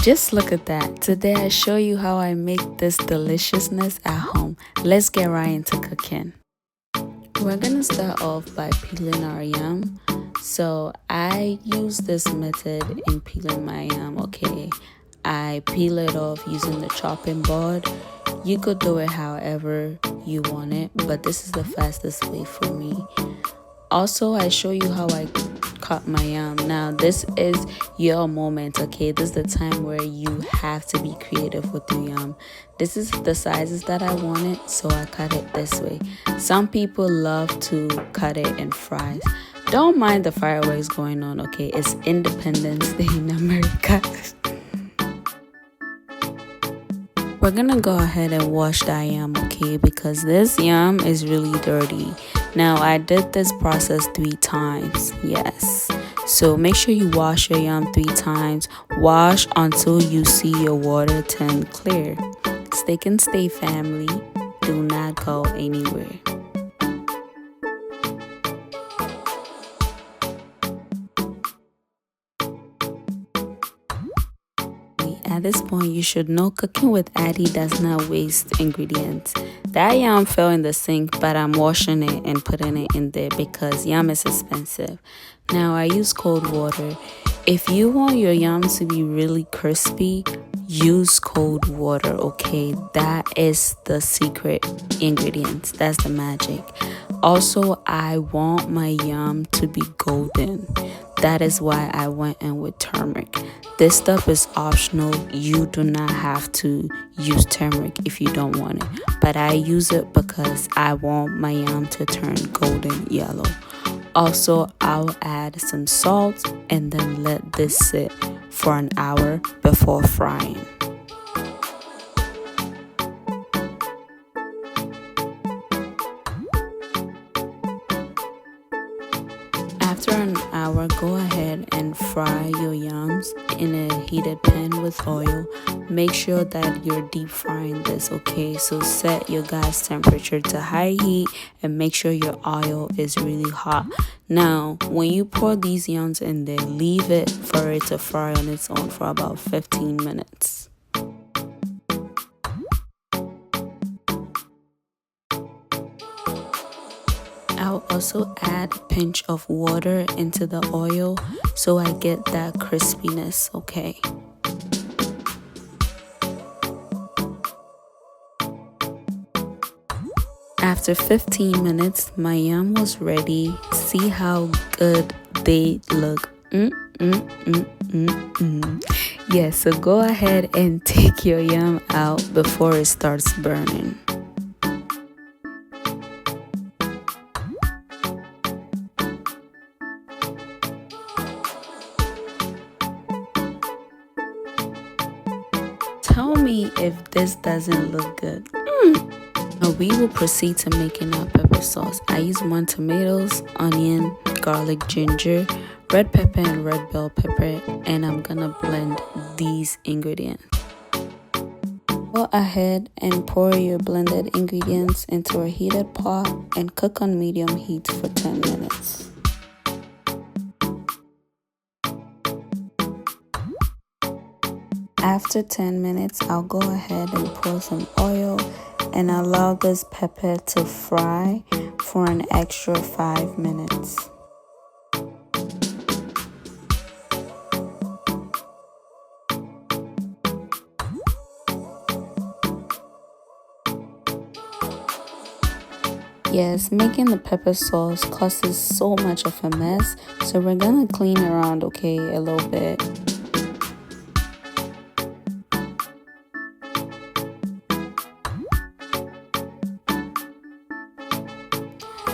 Just look at that. Today I show you how I make this deliciousness at home. Let's get right into cooking. We're gonna start off by peeling our yam. So I use this method in peeling my yam, okay? I peel it off using the chopping board. You could do it however you want it, but this is the fastest way for me. Also, I show you how I cut my yam. Now, this is your moment, okay? This is the time where you have to be creative with your yam. This is the sizes that I wanted, so I cut it this way. Some people love to cut it in fries. Don't mind the fireworks going on, okay? It's Independence Day in America. We're gonna go ahead and wash that yam, okay? Because this yam is really dirty. Now, I did this process 3 times, yes. So make sure you wash your yam 3 times. Wash until you see your water turn clear. Stick and stay, family. Do not go anywhere. At this point, you should know cooking with Addie does not waste ingredients. That yam fell in the sink, but I'm washing it and putting it in there because yam is expensive. Now, I use cold water. If you want your yam to be really crispy, use cold water, okay? That is the secret ingredient. That's the magic. Also, I want my yam to be golden. That is why I went in with turmeric. This stuff is optional. You do not have to use turmeric if you don't want it. But I use it because I want my yam to turn golden yellow. Also, I'll add some salt and then let this sit for an hour before frying. After an hour, go ahead and fry your yams in a heated pan with oil. Make sure that you're deep frying this, okay? So set your gas temperature to high heat and make sure your oil is really hot. Now, when you pour these yams in there, leave it for it to fry on its own for about 15 minutes. I'll also add a pinch of water into the oil so I get that crispiness, okay? After 15 minutes, my yam was ready. See how good they look. Yeah, so go ahead and take your yam out before it starts burning. Tell me if this doesn't look good. Now we will proceed to making our pepper sauce. I use 1 tomatoes, onion, garlic, ginger, red pepper and red bell pepper, and I'm gonna blend these ingredients. Go ahead and pour your blended ingredients into a heated pot and cook on medium heat for 10 minutes. After 10 minutes, I'll go ahead and pour some oil and allow this pepper to fry for an extra 5 minutes. Yes, making the pepper sauce causes so much of a mess, so we're gonna clean around, okay, a little bit.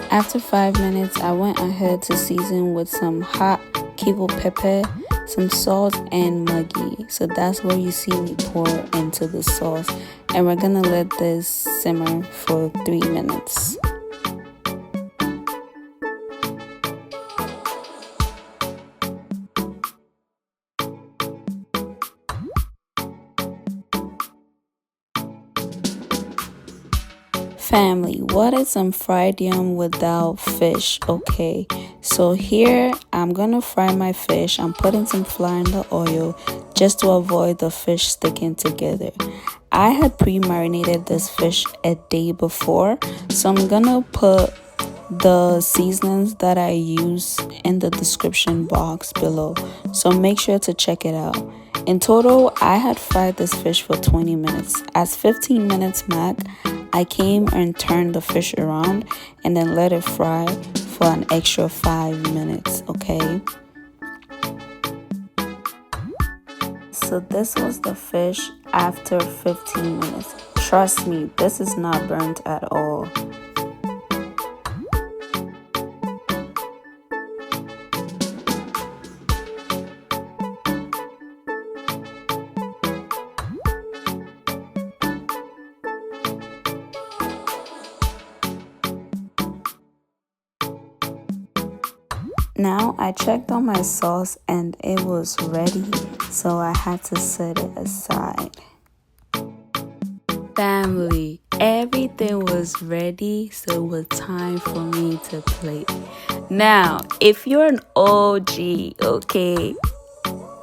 After 5 minutes, I went ahead to season with some hot Kivo pepper, some salt, and Maggi. So that's where you see me pour into the sauce. And we're gonna let this simmer for 3 minutes. Family, what is some fried yam without fish? Okay, so here I'm gonna fry my fish. I'm putting some flour in the oil just to avoid the fish sticking together. I had pre-marinated this fish a day before, so I'm gonna put the seasonings that I use in the description box below, so make sure to check it out. In total, I had fried this fish for 20 minutes. As 15 minutes max, I came and turned the fish around and then let it fry for an extra 5 minutes, okay? So this was the fish after 15 minutes. Trust me, this is not burnt at all. Now I checked on my sauce and it was ready, so I had to set it aside. Family, everything was ready, so it was time for me to plate. Now, if you're an OG, okay,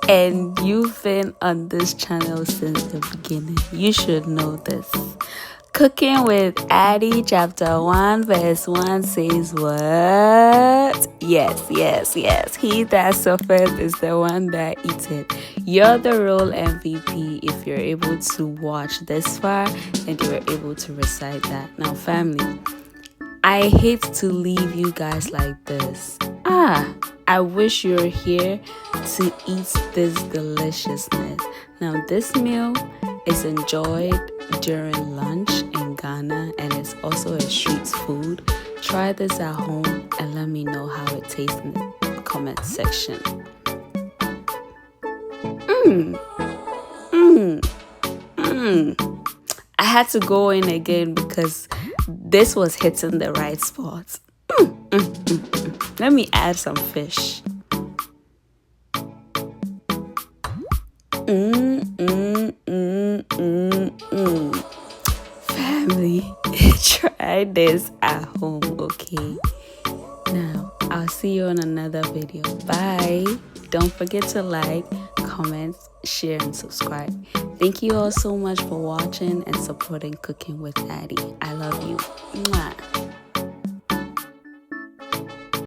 and you've been on this channel since the beginning, you should know this. Cooking with Addie chapter 1 verse 1 says what? Yes. He that suffereth is the one that eats it. You're the real MVP if you're able to watch this far and you're able to recite that. Now, family, I hate to leave you guys like this. I wish you were here to eat this deliciousness. Now, this meal is enjoyed during lunch in Ghana and it's also a street food. Try this at home and let me know how it tastes in the comment section. I had to go in again because this was hitting the right spots. Let me add some fish. Family, try this at home, okay? Now, I'll see you on another video. Bye. Don't forget to like, comment, share, and subscribe. Thank you all so much for watching and supporting Cooking with Addie. I love you. Mwah.